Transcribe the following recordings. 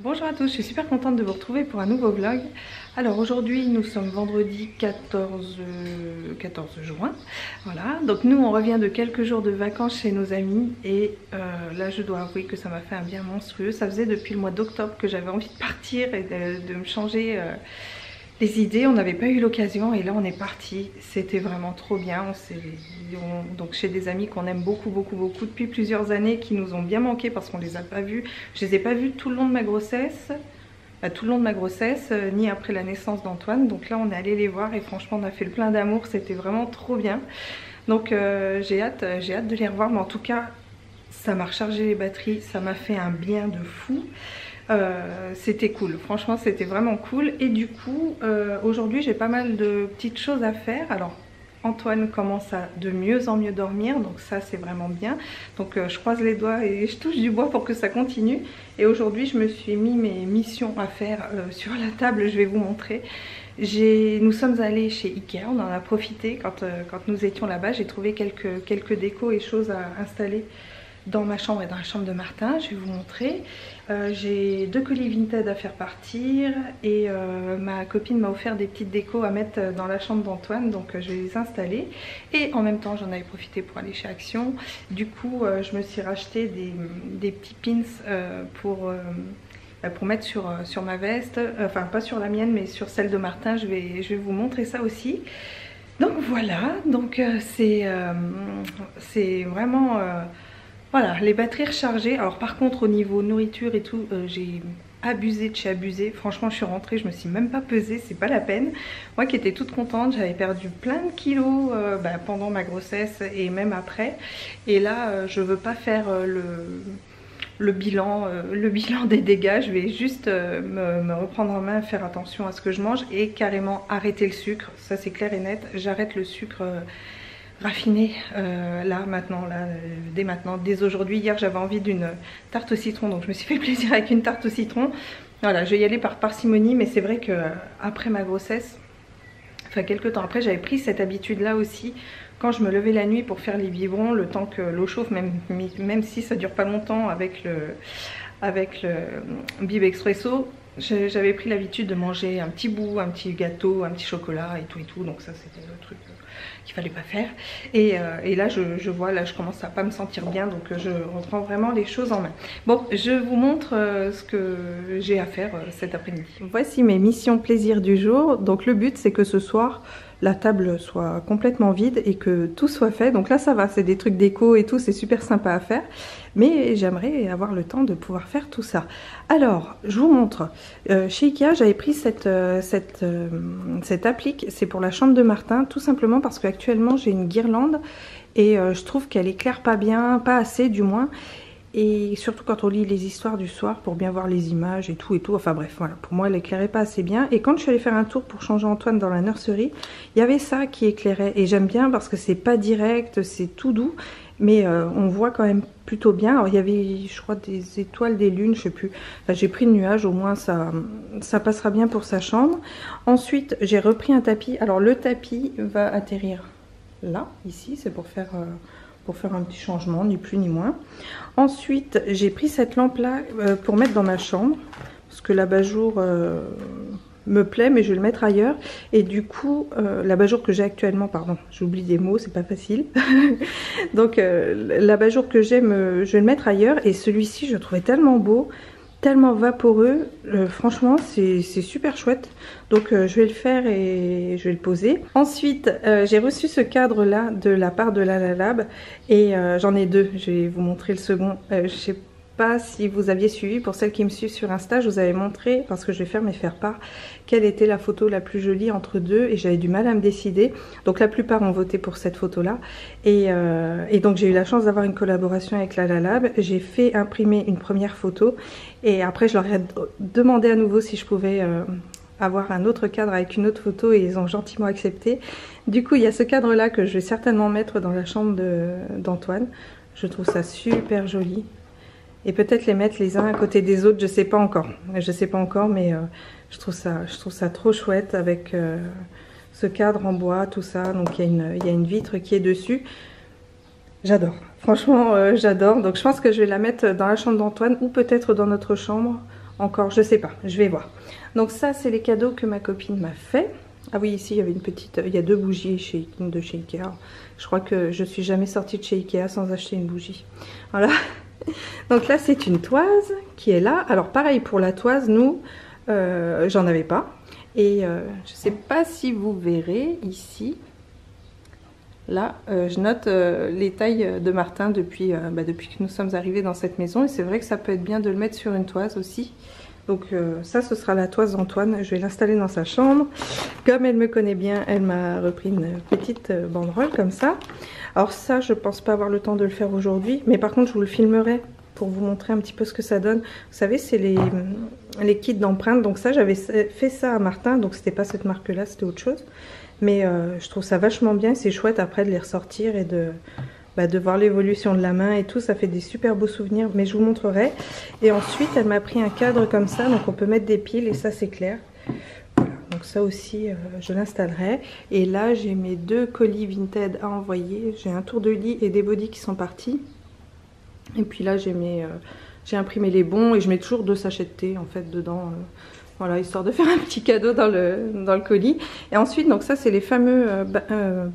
Bonjour à tous, je suis super contente de vous retrouver pour un nouveau vlog. Alors aujourd'hui nous sommes vendredi 14 juin. Voilà, donc nous on revient de quelques jours de vacances chez nos amis et là je dois avouer que ça m'a fait un bien monstrueux. Ça faisait depuis le mois d'octobre que j'avais envie de partir et de me changer les idées. On n'avait pas eu l'occasion et là on est parti. C'était vraiment trop bien. Donc chez des amis qu'on aime beaucoup depuis plusieurs années, qui nous ont bien manqué parce qu'on les a pas vus. Je les ai pas vus tout le long de ma grossesse. Ni après la naissance d'Antoine. Donc là on est allé les voir et franchement on a fait le plein d'amour, c'était vraiment trop bien. Donc j'ai hâte de les revoir, mais en tout cas ça m'a rechargé les batteries, ça m'a fait un bien de fou. C'était cool, franchement c'était vraiment cool. Et du coup aujourd'hui j'ai pas mal de petites choses à faire. Alors Antoine commence à de mieux en mieux dormir, donc ça c'est vraiment bien. Donc je croise les doigts et je touche du bois pour que ça continue. Et aujourd'hui je me suis mis mes missions à faire sur la table, je vais vous montrer. Nous sommes allés chez Ikea, on en a profité quand nous étions là-bas. J'ai trouvé quelques décos et choses à installer dans ma chambre et dans la chambre de Martin. Je vais vous montrer. J'ai 2 colis Vinted à faire partir et ma copine m'a offert des petites décos à mettre dans la chambre d'Antoine, donc je vais les installer. Et en même temps j'en avais profité pour aller chez Action. Du coup je me suis racheté des petits pins pour mettre sur ma veste, enfin pas sur la mienne mais sur celle de Martin. Je vais vous montrer ça aussi. Donc voilà, donc c'est vraiment voilà, les batteries rechargées. Alors par contre au niveau nourriture et tout, j'ai abusé de chez abusé. Franchement je suis rentrée, je me suis même pas pesée, c'est pas la peine. Moi qui étais toute contente, j'avais perdu plein de kilos pendant ma grossesse et même après. Et là je veux pas faire le bilan des dégâts. Je vais juste me reprendre en main, faire attention à ce que je mange et carrément arrêter le sucre. Ça c'est clair et net, j'arrête le sucre raffiné dès maintenant, dès aujourd'hui. Hier j'avais envie d'une tarte au citron, donc je me suis fait plaisir avec une tarte au citron. Voilà, je vais y aller par parcimonie, mais c'est vrai que après ma grossesse, enfin quelques temps après, j'avais pris cette habitude là aussi. Quand je me levais la nuit pour faire les biberons, le temps que l'eau chauffe, même si ça dure pas longtemps avec le bib expresso, j'avais pris l'habitude de manger un petit bout, un petit gâteau, un petit chocolat et tout. Donc ça c'était le truc qu'il fallait pas faire. Et là je vois, là je commence à pas me sentir bien, donc je reprends vraiment les choses en main. Bon, je vous montre ce que j'ai à faire cet après-midi. Voici mes missions plaisir du jour. Donc le but c'est que ce soir la table soit complètement vide et que tout soit fait. Donc là ça va, c'est des trucs déco et tout, c'est super sympa à faire. Mais j'aimerais avoir le temps de pouvoir faire tout ça. Alors, je vous montre. Chez Ikea, j'avais pris cette applique. C'est pour la chambre de Martin, tout simplement parce qu'actuellement j'ai une guirlande et je trouve qu'elle éclaire pas bien, pas assez du moins. Et surtout quand on lit les histoires du soir pour bien voir les images et tout. Enfin bref, voilà, pour moi elle éclairait pas assez bien. Et quand je suis allée faire un tour pour changer Antoine dans la nurserie, il y avait ça qui éclairait. Et j'aime bien parce que c'est pas direct, c'est tout doux. Mais on voit quand même plutôt bien. Alors il y avait, je crois, des étoiles, des lunes, je sais plus. Enfin, j'ai pris le nuage, au moins ça passera bien pour sa chambre. Ensuite j'ai repris un tapis. Alors le tapis va atterrir là, ici, c'est pour faire un petit changement, ni plus ni moins. Ensuite j'ai pris cette lampe là pour mettre dans ma chambre, parce que l'abat-jour me plaît, mais je vais le mettre ailleurs. Et du coup l'abat-jour que j'ai actuellement, pardon, j'oublie des mots, c'est pas facile. Donc l'abat-jour que j'ai, je vais le mettre ailleurs. Et celui-ci je le trouvais tellement beau, tellement vaporeux, franchement c'est super chouette. Donc je vais le faire et je vais le poser. Ensuite j'ai reçu ce cadre là de la part de La La Lab et j'en ai deux. Je vais vous montrer le second. Je sais pas si vous aviez suivi, pour celles qui me suivent sur Insta, je vous avais montré, parce que je vais faire mes faire-part, quelle était la photo la plus jolie entre deux, et j'avais du mal à me décider. Donc la plupart ont voté pour cette photo là, et donc j'ai eu la chance d'avoir une collaboration avec La La Lab. J'ai fait imprimer une première photo et après je leur ai demandé à nouveau si je pouvais avoir un autre cadre avec une autre photo, et ils ont gentiment accepté. Du coup il y a ce cadre là que je vais certainement mettre dans la chambre d'Antoine. Je trouve ça super joli. Et peut-être les mettre les uns à côté des autres, je sais pas encore. Je sais pas encore, mais je trouve ça trop chouette avec ce cadre en bois, tout ça. Donc il y a une vitre qui est dessus. J'adore. Franchement, j'adore. Donc je pense que je vais la mettre dans la chambre d'Antoine ou peut-être dans notre chambre. encore, je sais pas, je vais voir. Donc ça c'est les cadeaux que ma copine m'a fait. Ah oui, ici il y avait une petite, il y a 2 bougies de chez Ikea. Je crois que je suis jamais sortie de chez Ikea sans acheter une bougie. Voilà. Donc là c'est une toise qui est là. Alors pareil pour la toise, nous j'en avais pas. Et je sais pas si vous verrez ici. Là, je note les tailles de Martin depuis que nous sommes arrivés dans cette maison. Et c'est vrai que ça peut être bien de le mettre sur une toise aussi. Donc ça, ce sera la toise d'Antoine. Je vais l'installer dans sa chambre. Comme elle me connaît bien, elle m'a repris une petite banderole comme ça. Alors ça, je pense pas avoir le temps de le faire aujourd'hui. Mais par contre, je vous le filmerai pour vous montrer un petit peu ce que ça donne. Vous savez, c'est les kits d'empreintes. Donc ça, j'avais fait ça à Martin. Donc c'était pas cette marque-là, c'était autre chose. Mais je trouve ça vachement bien. C'est chouette après de les ressortir et de voir l'évolution de la main et tout. Ça fait des super beaux souvenirs. Mais je vous montrerai. Et ensuite, elle m'a pris un cadre comme ça. Donc on peut mettre des piles et ça, c'est clair. Voilà. Donc ça aussi, je l'installerai. Et là, j'ai mes 2 colis Vinted à envoyer. J'ai un tour de lit et des bodys qui sont partis. Et puis là, j'ai imprimé les bons et je mets toujours 2 sachets de thé en fait dedans. Voilà, histoire de faire un petit cadeau dans le colis. Et ensuite, donc ça, c'est les fameux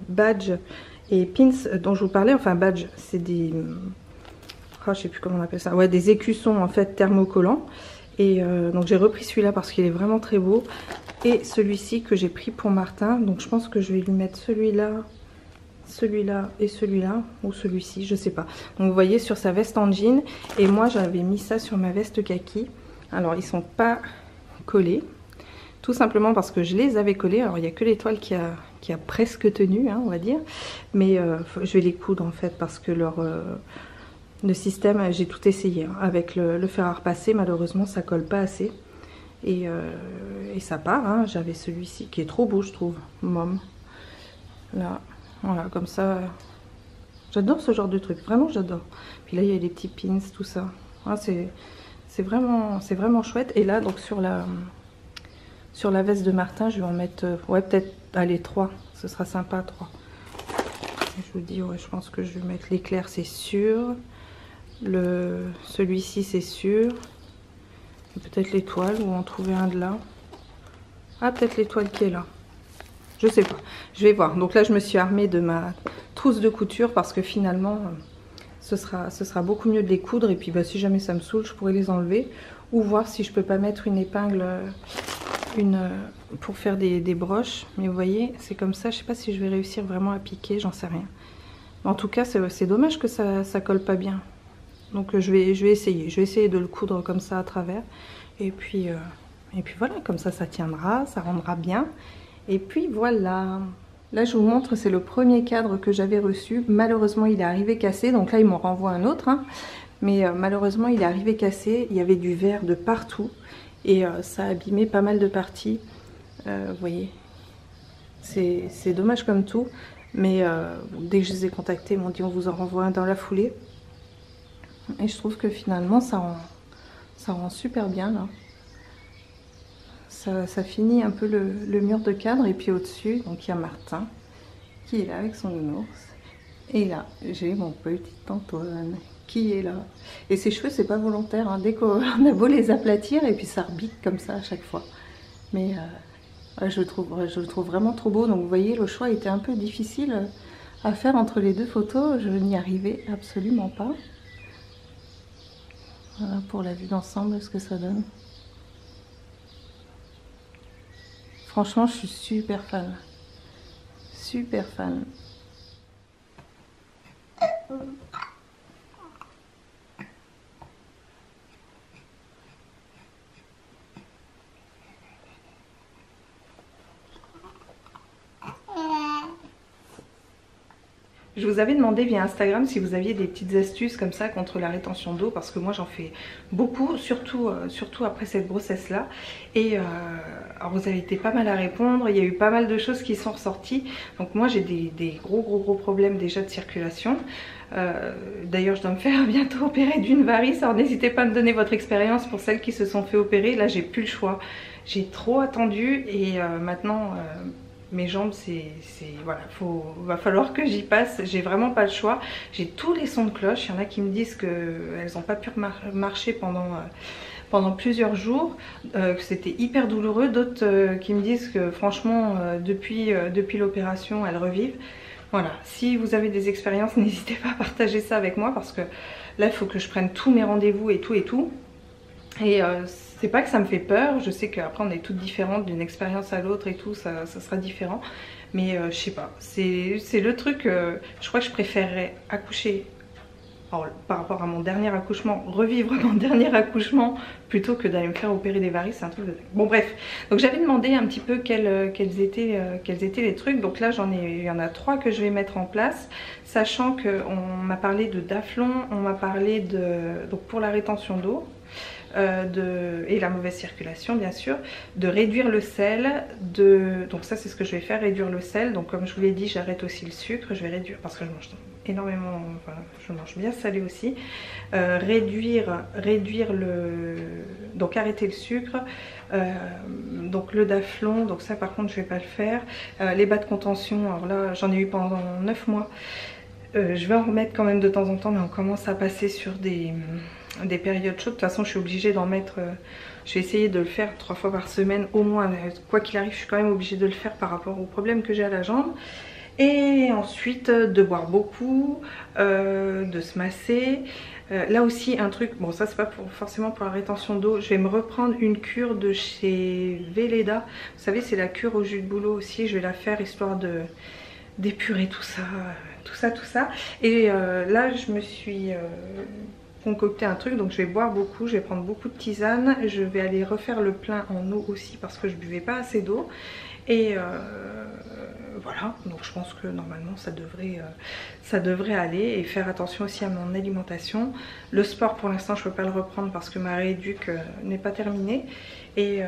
badges et pins dont je vous parlais. Enfin, badges, c'est des... Oh, je sais plus comment on appelle ça. Ouais, des écussons en fait thermocollants. Et donc j'ai repris celui-là parce qu'il est vraiment très beau. Et celui-ci que j'ai pris pour Martin. Donc je pense que je vais lui mettre celui-là et celui-là, ou celui-ci, je sais pas. Donc vous voyez sur sa veste en jean, et moi j'avais mis ça sur ma veste kaki. Alors ils sont pas collés, tout simplement parce que je les avais collés. Alors il n'y a que l'étoile qui a presque tenu, hein, on va dire, mais je vais les coudre en fait parce que le système, j'ai tout essayé, hein. Avec le fer à repasser, malheureusement ça colle pas assez, et ça part, hein. J'avais celui-ci qui est trop beau je trouve, Mom, là. Voilà, comme ça, j'adore ce genre de truc, vraiment j'adore. Puis là, il y a les petits pins, tout ça. Voilà, c'est vraiment chouette. Et là, donc sur la veste de Martin, je vais en mettre, ouais, peut-être, allez, 3. Ce sera sympa, 3. Et je vous dis, ouais, je pense que je vais mettre l'éclair, c'est sûr. Celui-ci, c'est sûr. Peut-être l'étoile, ou en trouver un de là. Ah, peut-être l'étoile qui est là. Je sais pas, je vais voir. Donc là je me suis armée de ma trousse de couture parce que finalement ce sera beaucoup mieux de les coudre. Et puis si jamais ça me saoule, je pourrais les enlever. Ou voir si je peux pas mettre une épingle pour faire des broches. Mais vous voyez, c'est comme ça, je sais pas si je vais réussir vraiment à piquer, j'en sais rien. En tout cas c'est dommage que ça colle pas bien. Donc je vais essayer. Je vais essayer de le coudre comme ça à travers. Et puis voilà, comme ça tiendra, ça rendra bien. Et puis voilà, là je vous montre, c'est le premier cadre que j'avais reçu. Malheureusement il est arrivé cassé, donc là ils m'en renvoient un autre, hein. Mais malheureusement il est arrivé cassé, il y avait du verre de partout et ça a abîmé pas mal de parties. Vous voyez, c'est dommage comme tout, mais dès que je les ai contactés ils m'ont dit on vous en renvoie un dans la foulée. Et je trouve que finalement ça rend super bien là. Ça finit un peu le mur de cadre. Et puis au-dessus, donc il y a Martin qui est là avec son nounours. Et là, j'ai mon petit Antoine qui est là. Et ses cheveux, c'est pas volontaire, hein. Dès qu'on a beau les aplatir, et puis ça rebique comme ça à chaque fois. Mais ouais, je le trouve vraiment trop beau. Donc vous voyez, le choix était un peu difficile à faire entre les 2 photos. Je n'y arrivais absolument pas. Voilà pour la vue d'ensemble, ce que ça donne. Franchement, je suis super fan. Super fan. Je vous avais demandé via Instagram si vous aviez des petites astuces comme ça contre la rétention d'eau, parce que moi j'en fais beaucoup, surtout après cette grossesse là. Et alors vous avez été pas mal à répondre, il y a eu pas mal de choses qui sont ressorties. Donc moi j'ai des gros problèmes déjà de circulation. D'ailleurs je dois me faire bientôt opérer d'une varice, alors n'hésitez pas à me donner votre expérience pour celles qui se sont fait opérer. Là j'ai plus le choix, j'ai trop attendu et maintenant... mes jambes, voilà, va falloir que j'y passe. J'ai vraiment pas le choix. J'ai tous les sons de cloche. Il y en a qui me disent qu'elles n'ont pas pu marcher pendant plusieurs jours, que c'était hyper douloureux. D'autres qui me disent que franchement depuis l'opération elles revivent. Voilà, si vous avez des expériences, n'hésitez pas à partager ça avec moi parce que là il faut que je prenne tous mes rendez-vous et tout et tout. Et c'est pas que ça me fait peur, je sais qu'après on est toutes différentes d'une expérience à l'autre et tout, ça sera différent. Mais je sais pas, c'est le truc, je crois que je préférerais accoucher, alors, par rapport à mon dernier accouchement, revivre mon dernier accouchement plutôt que d'aller me faire opérer des varices, c'est un truc de... Bon bref, donc j'avais demandé un petit peu quels étaient les trucs, donc là il y en a 3 que je vais mettre en place, sachant qu'on m'a parlé de Daflon, on m'a parlé de, donc pour la rétention d'eau, et la mauvaise circulation bien sûr, de réduire le sel, donc ça c'est ce que je vais faire, réduire le sel. Donc comme je vous l'ai dit, j'arrête aussi le sucre, je vais réduire parce que je mange énormément, voilà, je mange bien salé aussi. Réduire le, donc arrêter le sucre, donc le Daflon, donc ça par contre je vais pas le faire. Les bas de contention, alors là j'en ai eu pendant 9 mois. Je vais en remettre quand même de temps en temps, mais on commence à passer sur des périodes chaudes. De toute façon je suis obligée d'en mettre, je vais essayer de le faire 3 fois par semaine au moins, quoi qu'il arrive je suis quand même obligée de le faire par rapport au problème que j'ai à la jambe. Et ensuite de boire beaucoup, de se masser. Là aussi un truc, bon ça c'est pas forcément pour la rétention d'eau, je vais me reprendre une cure de chez Velleda. Vous savez c'est la cure au jus de bouleau aussi, je vais la faire histoire d'épurer tout ça. Et là je me suis concocté un truc, donc je vais boire beaucoup, je vais prendre beaucoup de tisane, je vais aller refaire le plein en eau aussi parce que je buvais pas assez d'eau. Et voilà, donc je pense que normalement ça devrait aller, et faire attention aussi à mon alimentation. Le sport pour l'instant je peux pas le reprendre parce que ma rééduque n'est pas terminée, et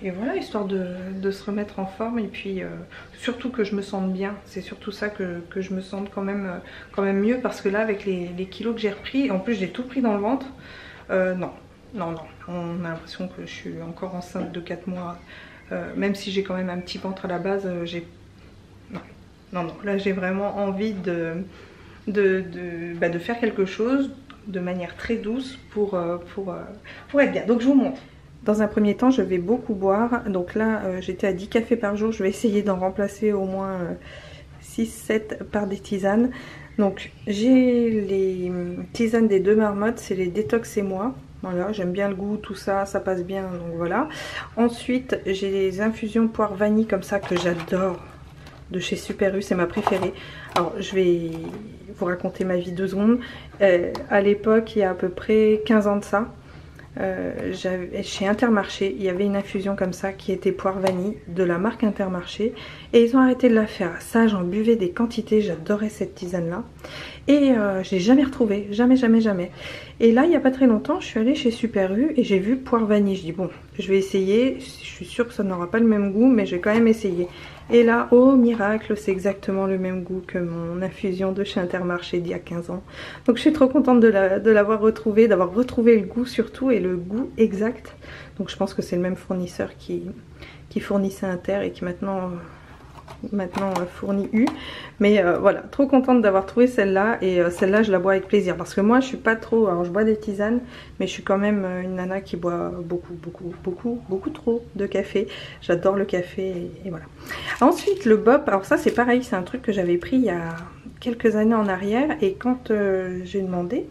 voilà, histoire de se remettre en forme, et puis surtout que je me sente bien, c'est surtout ça, que je me sente quand même mieux, parce que là avec les kilos que j'ai repris, en plus j'ai tout pris dans le ventre, non, on a l'impression que je suis encore enceinte de 4 mois, même si j'ai quand même un petit ventre à la base, non, là j'ai vraiment envie de faire quelque chose de manière très douce pour être bien. Donc je vous montre. Dans un premier temps je vais beaucoup boire, donc là j'étais à 10 cafés par jour, je vais essayer d'en remplacer au moins 6-7 par des tisanes. Donc j'ai les tisanes des 2 marmottes, c'est les détox et moi. Voilà, j'aime bien le goût, tout ça, ça passe bien, donc voilà. Ensuite j'ai les infusions poire vanille comme ça que j'adore, de chez Super U, c'est ma préférée. Alors je vais vous raconter ma vie 2 secondes. À l'époque, il y a à peu près 15 ans de ça, chez Intermarché, il y avait une infusion comme ça qui était poire vanille de la marque Intermarché, et ils ont arrêté de la faire. Ça, j'en buvais des quantités, j'adorais cette tisane là, et je l'ai jamais retrouvée, jamais. Et là il n'y a pas très longtemps je suis allée chez Super U et j'ai vu poire vanille, je dis bon je vais essayer, je suis sûre que ça n'aura pas le même goût mais je vais quand même essayer. Et là, oh miracle, c'est exactement le même goût que mon infusion de chez Intermarché d'il y a 15 ans. Donc je suis trop contente de l'avoir retrouvée, d'avoir retrouvé le goût surtout, et le goût exact. Donc je pense que c'est le même fournisseur qui fournissait Inter et qui maintenant fournit U. Mais voilà, trop contente d'avoir trouvé celle-là, et celle-là je la bois avec plaisir parce que moi je suis pas trop, alors je bois des tisanes mais je suis quand même une nana qui boit beaucoup trop de café. J'adore le café, et voilà. Ensuite le bop, alors ça c'est pareil, c'est un truc que j'avais pris il y a quelques années en arrière, et quand j'ai demandé,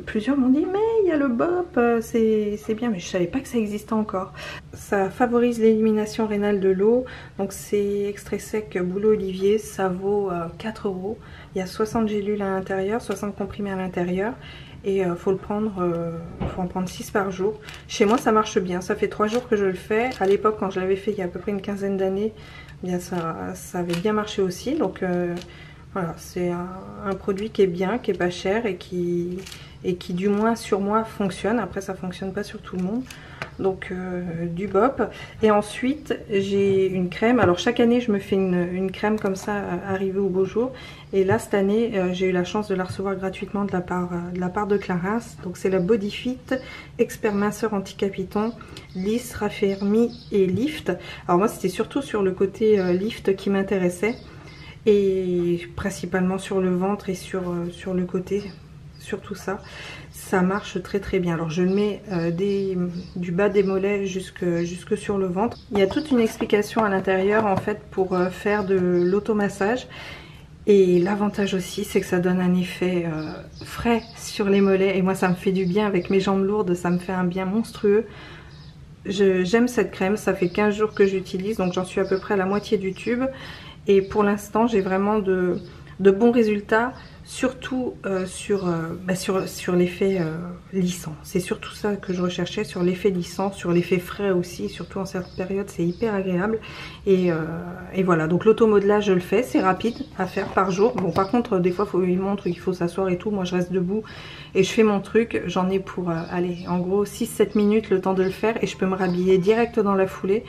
plusieurs m'ont dit mais il y a le bop, c'est bien, mais je savais pas que ça existait encore. Ça favorise l'élimination rénale de l'eau, donc c'est extrait sec bouleau olivier, ça vaut 4 €. Il y a 60 gélules à l'intérieur, 60 comprimés à l'intérieur, et faut en prendre 6 par jour. Chez moi ça marche bien, ça fait 3 jours que je le fais. À l'époque quand je l'avais fait il y a à peu près une quinzaine d'années, bien ça avait bien marché aussi. Donc voilà, c'est un produit qui est bien, qui est pas cher, et qui du moins sur moi fonctionne. Après ça fonctionne pas sur tout le monde. Donc du bop. Et ensuite j'ai une crème, alors chaque année je me fais une crème comme ça arrivée au beau jour, et là cette année j'ai eu la chance de la recevoir gratuitement de la part de Clarins. Donc c'est la Bodyfit Expert Minceur Anti-Capiton, lisse, raffermi et lift. Alors moi c'était surtout sur le côté lift qui m'intéressait, et principalement sur le ventre et sur le côté, surtout ça. Ça marche très très bien. Alors je le mets du bas des mollets jusque sur le ventre. Il y a toute une explication à l'intérieur en fait pour faire de l'automassage. Et l'avantage aussi, c'est que ça donne un effet frais sur les mollets. Et moi, ça me fait du bien avec mes jambes lourdes, ça me fait un bien monstrueux. J'aime cette crème, ça fait 15 jours que j'utilise, donc j'en suis à peu près à la moitié du tube. Et pour l'instant, j'ai vraiment de bons résultats, surtout sur l'effet lissant. C'est surtout ça que je recherchais, sur l'effet lissant, sur l'effet frais aussi, surtout en cette période, c'est hyper agréable. Et voilà, donc l'automodelage, je le fais, c'est rapide à faire par jour. Bon, par contre, des fois, il montre qu'il faut s'asseoir et tout. Moi, je reste debout et je fais mon truc. J'en ai pour, allez, en gros, 6-7 minutes le temps de le faire et je peux me rhabiller direct dans la foulée.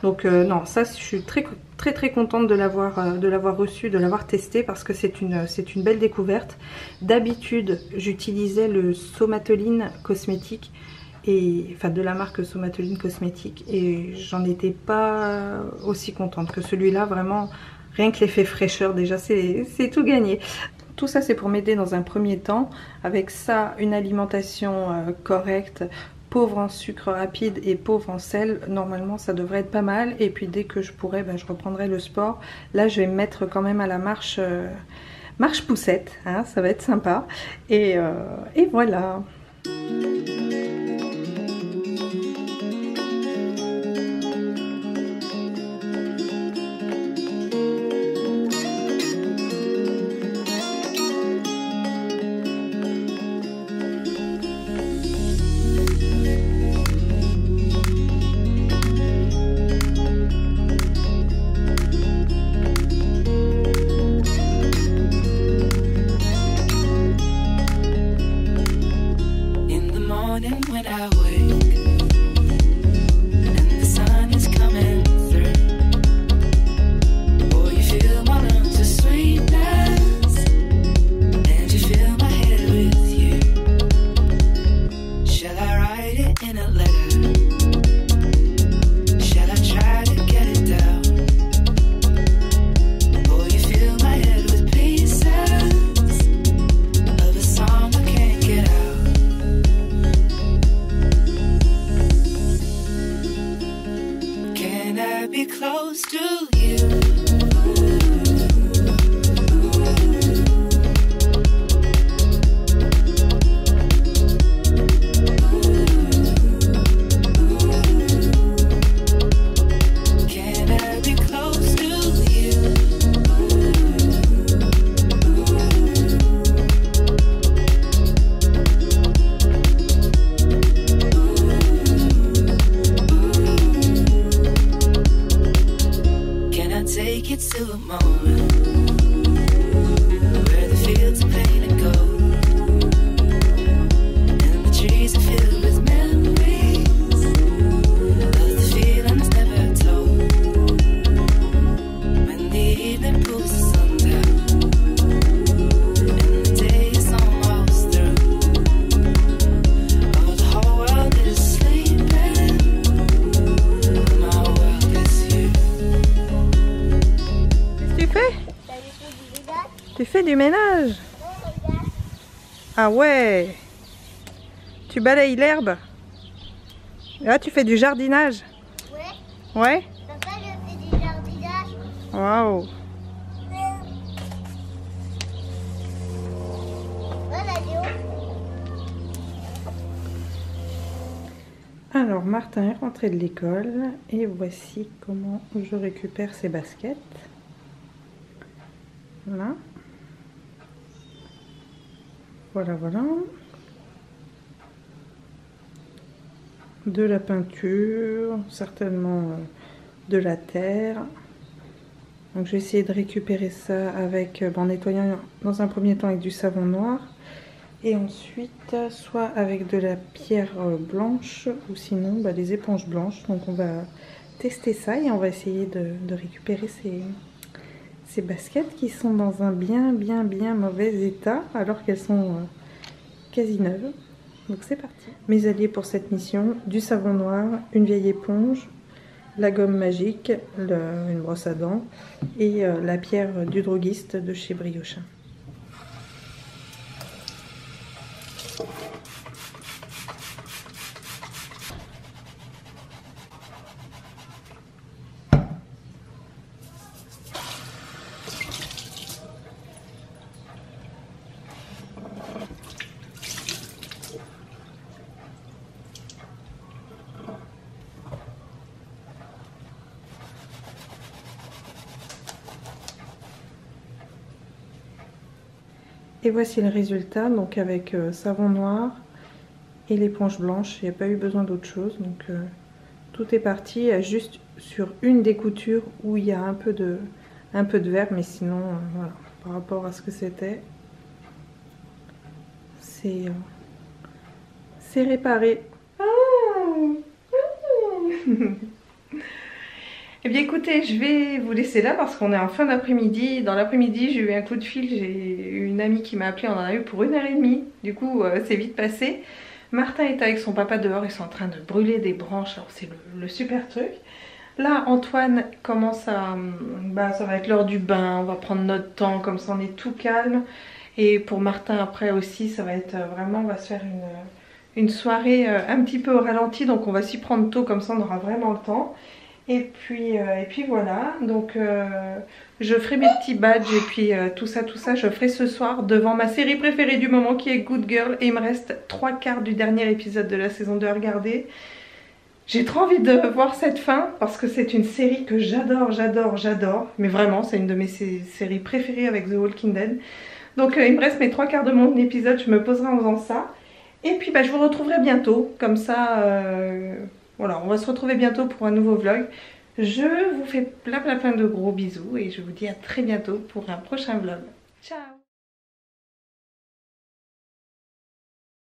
Donc non, ça, je suis très contente de l'avoir reçu, de l'avoir testé parce que c'est une belle découverte. D'habitude, j'utilisais le Somatoline cosmétique, enfin de la marque Somatoline cosmétique, et j'en étais pas aussi contente que celui-là. Vraiment, rien que l'effet fraîcheur, déjà, c'est tout gagné. Tout ça, c'est pour m'aider dans un premier temps. Avec ça, une alimentation correcte, pauvre en sucre rapide et pauvre en sel, normalement ça devrait être pas mal. Et puis dès que je pourrai, je reprendrai le sport. Là je vais me mettre quand même à la marche poussette, hein, ça va être sympa. Et voilà. Tu fais du ménage? Ah ouais. Tu balayes l'herbe? Là tu fais du jardinage? Ouais. Ouais? Papa, je fais du jardinage. Waouh. Alors Martin est rentré de l'école et voici comment je récupère ses baskets. Voilà. Voilà, voilà. De la peinture, certainement de la terre. Donc je vais essayer de récupérer ça avec, en nettoyant dans un premier temps avec du savon noir. Et ensuite, soit avec de la pierre blanche ou sinon des éponges blanches. Donc on va tester ça et on va essayer de récupérer ces baskets qui sont dans un bien mauvais état alors qu'elles sont quasi neuves. Donc c'est parti. Mes alliés pour cette mission, du savon noir, une vieille éponge, la gomme magique, une brosse à dents et la pierre du droguiste de chez Briochin. Et voici le résultat, donc avec savon noir et l'éponge blanche. Il n'y a pas eu besoin d'autre chose, donc tout est parti. Il y a juste sur une des coutures où il y a un peu de verre, mais sinon, voilà, par rapport à ce que c'était, c'est réparé. Eh bien écoutez, je vais vous laisser là parce qu'on est en fin d'après-midi. Dans l'après-midi, j'ai eu un coup de fil, j'ai eu une amie qui m'a appelé, on en a eu pour 1h30. Du coup, c'est vite passé. Martin est avec son papa dehors, ils sont en train de brûler des branches, alors c'est le super truc. Là, Antoine commence à... ça va être l'heure du bain, on va prendre notre temps, comme ça on est tout calme. Et pour Martin après aussi, ça va être vraiment, on va se faire une soirée un petit peu au ralenti, donc on va s'y prendre tôt, comme ça on aura vraiment le temps. Et puis voilà, donc je ferai mes petits badges et puis tout ça, je ferai ce soir devant ma série préférée du moment qui est Good Girl. Et il me reste 3/4 du dernier épisode de la saison 2 à regarder. J'ai trop envie de voir cette fin parce que c'est une série que j'adore. Mais vraiment, c'est une de mes séries préférées avec The Walking Dead. Donc il me reste mes 3/4 de mon épisode, je me poserai en faisant ça. Et puis je vous retrouverai bientôt, comme ça... voilà, on va se retrouver bientôt pour un nouveau vlog. Je vous fais plein de gros bisous et je vous dis à très bientôt pour un prochain vlog. Ciao!